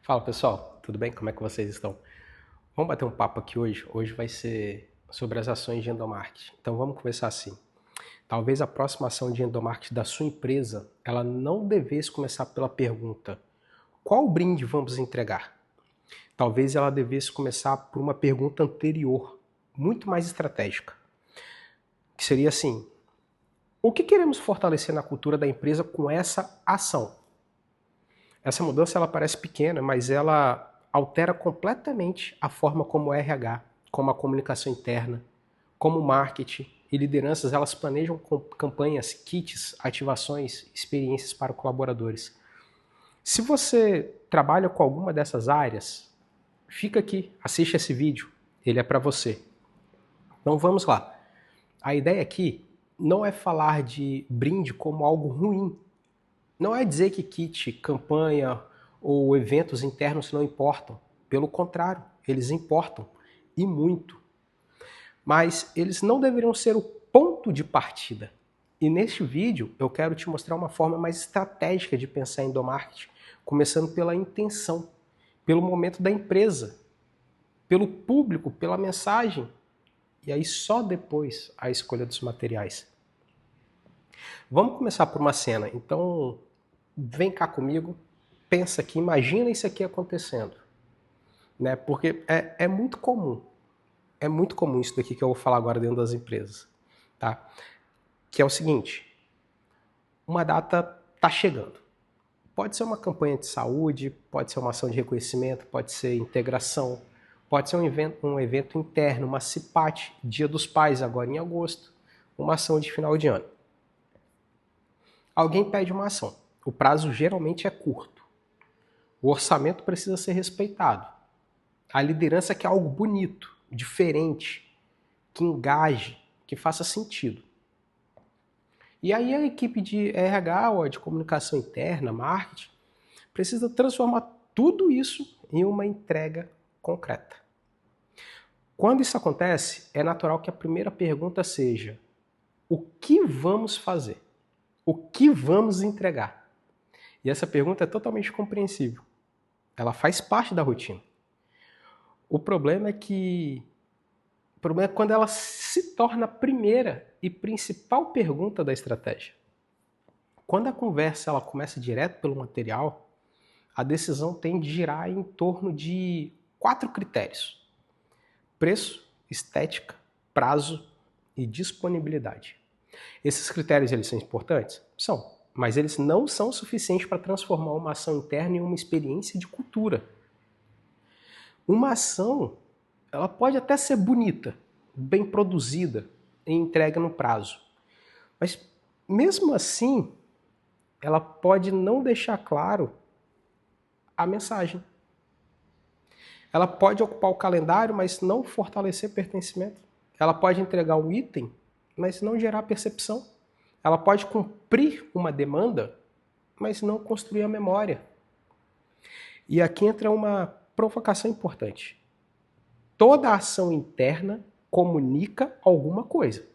Fala pessoal, tudo bem? Como é que vocês estão? Vamos bater um papo aqui hoje? Hoje vai ser sobre as ações de endomarketing. Então vamos começar assim. Talvez a próxima ação de endomarketing da sua empresa, ela não devesse começar pela pergunta: qual brinde vamos entregar? Talvez ela devesse começar por uma pergunta anterior, muito mais estratégica, que seria assim: o que queremos fortalecer na cultura da empresa com essa ação? Essa mudança ela parece pequena, mas ela altera completamente a forma como o RH, como a comunicação interna, como o marketing e lideranças elas planejam campanhas, kits, ativações, experiências para colaboradores. Se você trabalha com alguma dessas áreas, fica aqui, assiste esse vídeo, ele é para você. Então vamos lá. A ideia aqui não é falar de brinde como algo ruim. Não é dizer que kit, campanha ou eventos internos não importam. Pelo contrário, eles importam e muito. Mas eles não deveriam ser o ponto de partida. E neste vídeo eu quero te mostrar uma forma mais estratégica de pensar em endomarketing, começando pela intenção, pelo momento da empresa, pelo público, pela mensagem, e aí só depois a escolha dos materiais. Vamos começar por uma cena. Então, vem cá comigo, pensa aqui, imagina isso aqui acontecendo. Né? Porque é muito comum. É muito comum isso daqui que eu vou falar agora dentro das empresas. Tá? Que é o seguinte, uma data está chegando. Pode ser uma campanha de saúde, pode ser uma ação de reconhecimento, pode ser integração, pode ser um evento interno, uma CIPAT, Dia dos Pais agora em agosto, uma ação de final de ano. Alguém pede uma ação. O prazo geralmente é curto. O orçamento precisa ser respeitado. A liderança quer algo bonito, diferente, que engaje, que faça sentido. E aí a equipe de RH ou de comunicação interna, marketing, precisa transformar tudo isso em uma entrega concreta. Quando isso acontece, é natural que a primeira pergunta seja: o que vamos fazer? O que vamos entregar? E essa pergunta é totalmente compreensível. Ela faz parte da rotina. O problema é quando ela se torna a primeira e principal pergunta da estratégia. Quando a conversa ela começa direto pelo material, a decisão tende a girar em torno de 4 critérios: preço, estética, prazo e disponibilidade. Esses critérios eles são importantes? São, mas eles não são suficientes para transformar uma ação interna em uma experiência de cultura. Uma ação, ela pode até ser bonita, bem produzida e entregue no prazo. Mas mesmo assim, ela pode não deixar claro a mensagem. Ela pode ocupar o calendário, mas não fortalecer pertencimento. Ela pode entregar um item, mas não gerar percepção. Ela pode cumprir uma demanda, mas não construir a memória. E aqui entra uma provocação importante. Toda ação interna comunica alguma coisa.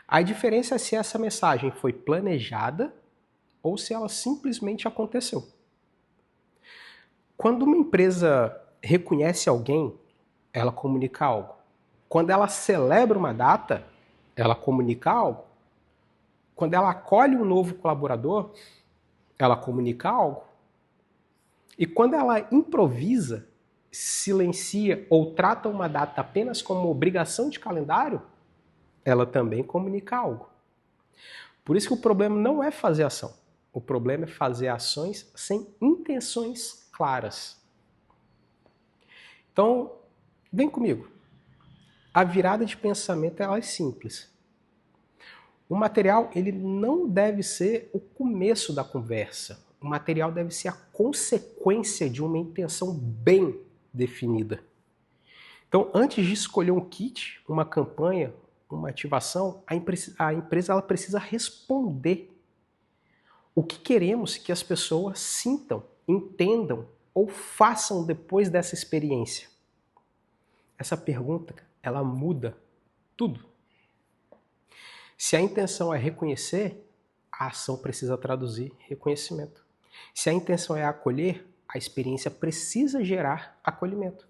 A diferença é se essa mensagem foi planejada ou se ela simplesmente aconteceu. Quando uma empresa reconhece alguém, ela comunica algo. Quando ela celebra uma data, ela comunica algo. Quando ela acolhe um novo colaborador, ela comunica algo. E quando ela improvisa, silencia ou trata uma data apenas como obrigação de calendário, ela também comunica algo. Por isso que o problema não é fazer ação. O problema é fazer ações sem intenções claras. Então, vem comigo. A virada de pensamento ela é simples. O material ele não deve ser o começo da conversa. O material deve ser a consequência de uma intenção bem definida. Então, antes de escolher um kit, uma campanha, uma ativação, a empresa ela precisa responder o que queremos que as pessoas sintam, entendam ou façam depois dessa experiência. Essa pergunta, ela muda tudo. Se a intenção é reconhecer, a ação precisa traduzir reconhecimento. Se a intenção é acolher, a experiência precisa gerar acolhimento.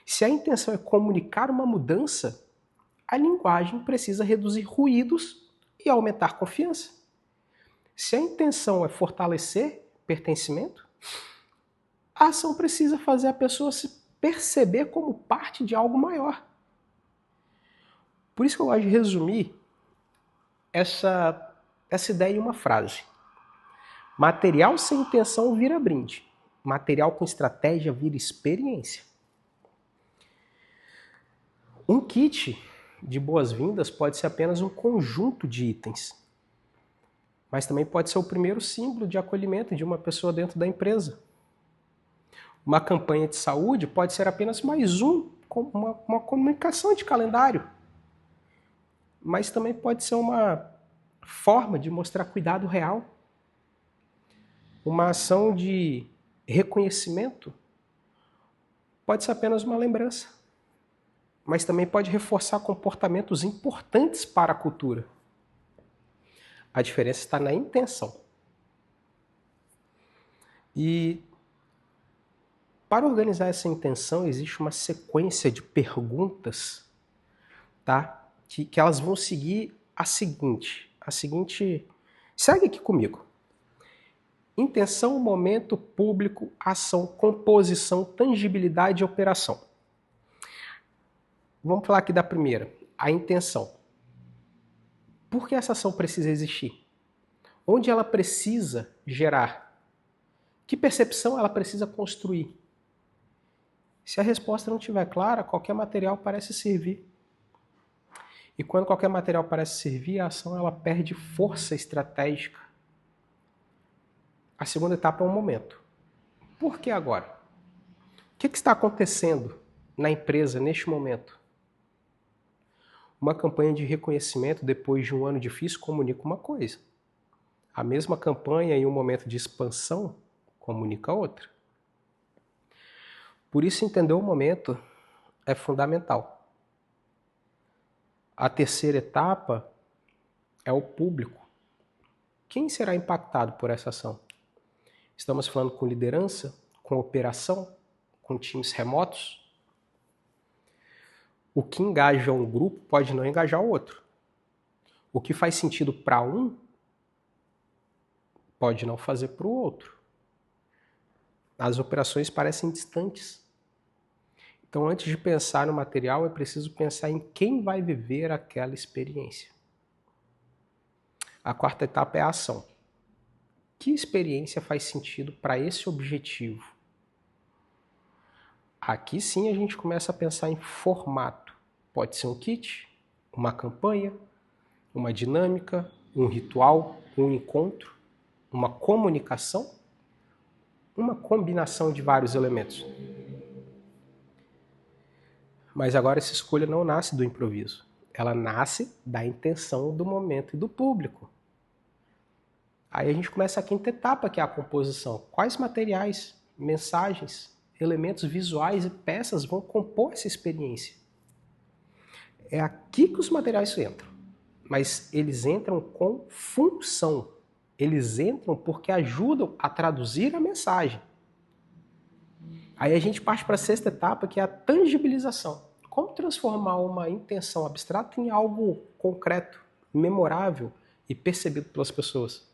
Se a intenção é comunicar uma mudança, a linguagem precisa reduzir ruídos e aumentar confiança. Se a intenção é fortalecer pertencimento, a ação precisa fazer a pessoa se perceber como parte de algo maior. Por isso que eu gosto de resumir essa ideia em uma frase. Material sem intenção vira brinde. Material com estratégia vira experiência. Um kit de boas-vindas pode ser apenas um conjunto de itens, mas também pode ser o primeiro símbolo de acolhimento de uma pessoa dentro da empresa. Uma campanha de saúde pode ser apenas mais uma comunicação de calendário, mas também pode ser uma forma de mostrar cuidado real. Uma ação de reconhecimento pode ser apenas uma lembrança, mas também pode reforçar comportamentos importantes para a cultura. A diferença está na intenção. E para organizar essa intenção, existe uma sequência de perguntas, tá? Que elas vão seguir a seguinte. Segue aqui comigo. Intenção, momento, público, ação, composição, tangibilidade e operação. Vamos falar aqui da primeira, a intenção. Por que essa ação precisa existir? Onde ela precisa gerar? Que percepção ela precisa construir? Se a resposta não estiver clara, qualquer material parece servir. E quando qualquer material parece servir, a ação ela perde força estratégica. A segunda etapa é o momento. Por que agora? O que está acontecendo na empresa neste momento? Uma campanha de reconhecimento depois de um ano difícil comunica uma coisa. A mesma campanha em um momento de expansão comunica outra. Por isso, entender o momento é fundamental. A terceira etapa é o público. Quem será impactado por essa ação? Estamos falando com liderança, com operação, com times remotos? O que engaja um grupo pode não engajar o outro. O que faz sentido para um pode não fazer para o outro. As operações parecem distantes. Então, antes de pensar no material, é preciso pensar em quem vai viver aquela experiência. A quarta etapa é a ação. Que experiência faz sentido para esse objetivo? Aqui sim a gente começa a pensar em formato. Pode ser um kit, uma campanha, uma dinâmica, um ritual, um encontro, uma comunicação, uma combinação de vários elementos. Mas agora essa escolha não nasce do improviso. Ela nasce da intenção do momento e do público. Aí a gente começa a quinta etapa, que é a composição. Quais materiais, mensagens, elementos visuais e peças vão compor essa experiência? É aqui que os materiais entram. Mas eles entram com função. Eles entram porque ajudam a traduzir a mensagem. Aí a gente parte para a sexta etapa, que é a tangibilização. Como transformar uma intenção abstrata em algo concreto, memorável e percebido pelas pessoas?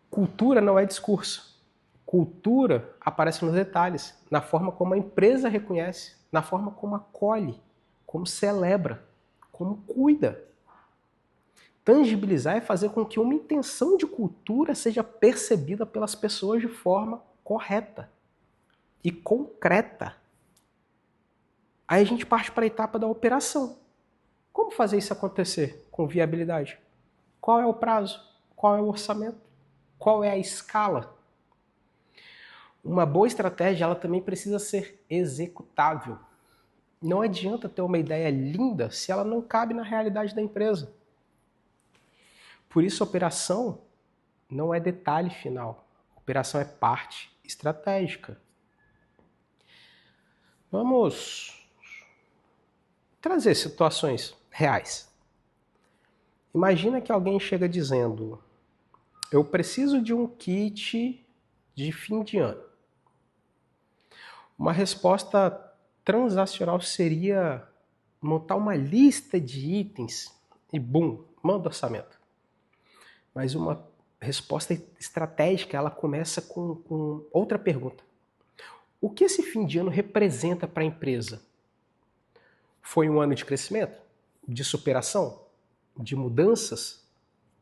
Cultura não é discurso. Cultura aparece nos detalhes, na forma como a empresa reconhece, na forma como acolhe, como celebra, como cuida. Tangibilizar é fazer com que uma intenção de cultura seja percebida pelas pessoas de forma correta e concreta. Aí a gente parte para a etapa da operação. Como fazer isso acontecer com viabilidade? Qual é o prazo? Qual é o orçamento? Qual é a escala? Uma boa estratégia ela também precisa ser executável. Não adianta ter uma ideia linda se ela não cabe na realidade da empresa. Por isso, a operação não é detalhe final. A operação é parte estratégica. Vamos trazer situações reais. Imagina que alguém chega dizendo: eu preciso de um kit de fim de ano. Uma resposta transacional seria montar uma lista de itens e, bum, manda orçamento. Mas uma resposta estratégica, ela começa com outra pergunta. O que esse fim de ano representa para a empresa? Foi um ano de crescimento? De superação? De mudanças?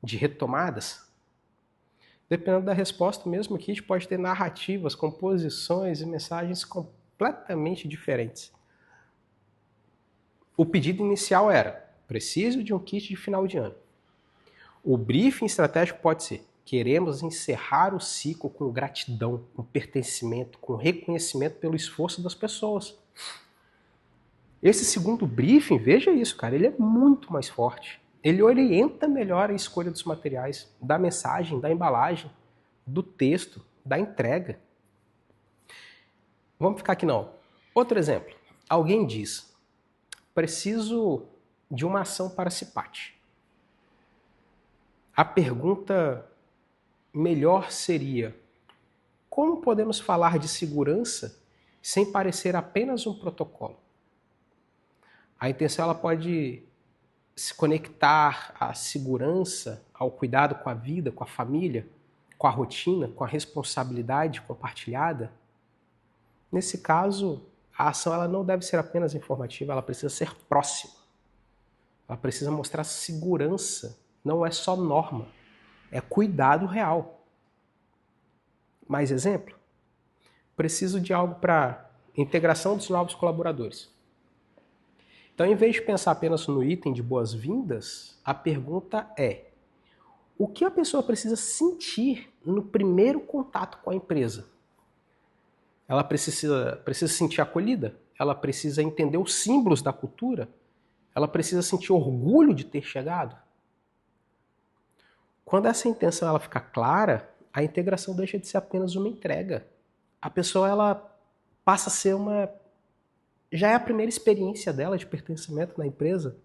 De retomadas? Dependendo da resposta, mesmo que a gente pode ter narrativas, composições e mensagens completamente diferentes. O pedido inicial era: preciso de um kit de final de ano. O briefing estratégico pode ser: queremos encerrar o ciclo com gratidão, com pertencimento, com reconhecimento pelo esforço das pessoas. Esse segundo briefing, veja isso, cara, ele é muito mais forte. Ele orienta melhor a escolha dos materiais, da mensagem, da embalagem, do texto, da entrega. Vamos ficar aqui não. Outro exemplo. Alguém diz: preciso de uma ação para CIPAT. A pergunta melhor seria: como podemos falar de segurança sem parecer apenas um protocolo? A intenção ela pode se conectar à segurança, ao cuidado com a vida, com a família, com a rotina, com a responsabilidade compartilhada. Nesse caso, a ação ela não deve ser apenas informativa, ela precisa ser próxima. Ela precisa mostrar segurança, não é só norma, é cuidado real. Mais exemplo? Preciso de algo para integração dos novos colaboradores. Então, em vez de pensar apenas no item de boas-vindas, a pergunta é: o que a pessoa precisa sentir no primeiro contato com a empresa? Ela precisa se sentir acolhida? Ela precisa entender os símbolos da cultura? Ela precisa sentir orgulho de ter chegado? Quando essa intenção ela fica clara, a integração deixa de ser apenas uma entrega. A pessoa ela passa a ser uma... já é a primeira experiência dela de pertencimento na empresa.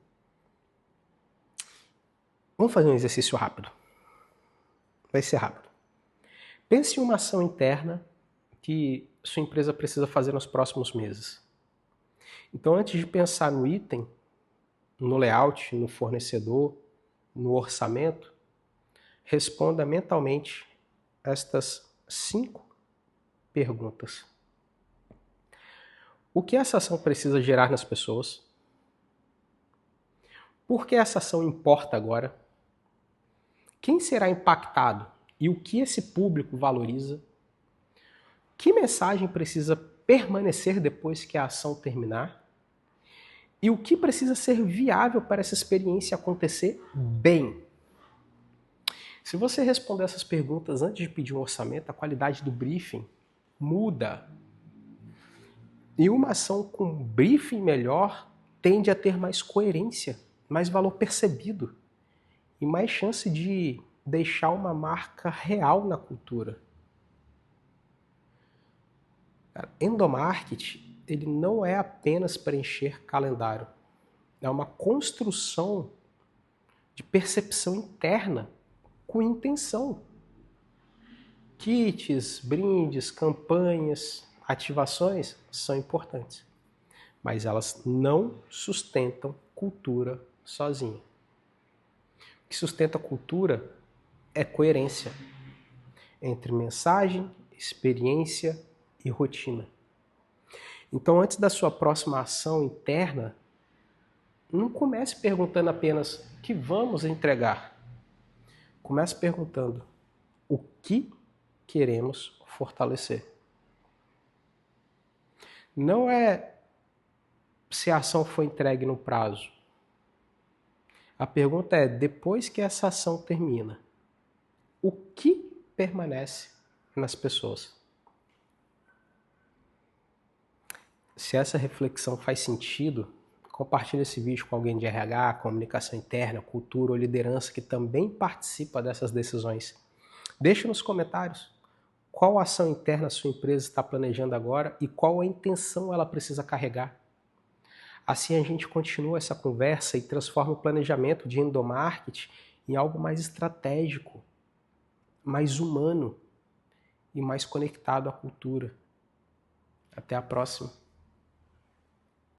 Vamos fazer um exercício rápido. Vai ser rápido. Pense em uma ação interna que sua empresa precisa fazer nos próximos meses. Então, antes de pensar no item, no layout, no fornecedor, no orçamento, responda mentalmente estas 5 perguntas. O que essa ação precisa gerar nas pessoas? Por que essa ação importa agora? Quem será impactado e o que esse público valoriza? Que mensagem precisa permanecer depois que a ação terminar? E o que precisa ser viável para essa experiência acontecer bem? Se você responder essas perguntas antes de pedir um orçamento, a qualidade do briefing muda. E uma ação com briefing melhor tende a ter mais coerência, mais valor percebido e mais chance de deixar uma marca real na cultura. Endomarketing, ele não é apenas preencher calendário. É uma construção de percepção interna com intenção. Kits, brindes, campanhas, ativações são importantes, mas elas não sustentam cultura sozinha. O que sustenta a cultura é coerência entre mensagem, experiência e rotina. Então, antes da sua próxima ação interna, não comece perguntando apenas o que vamos entregar. Comece perguntando o que queremos fortalecer. Não é se a ação foi entregue no prazo. A pergunta é, depois que essa ação termina, o que permanece nas pessoas? Se essa reflexão faz sentido, compartilhe esse vídeo com alguém de RH, comunicação interna, cultura ou liderança que também participa dessas decisões. Deixe nos comentários qual ação interna a sua empresa está planejando agora e qual a intenção ela precisa carregar. Assim a gente continua essa conversa e transforma o planejamento de endomarketing em algo mais estratégico, mais humano e mais conectado à cultura. Até a próxima.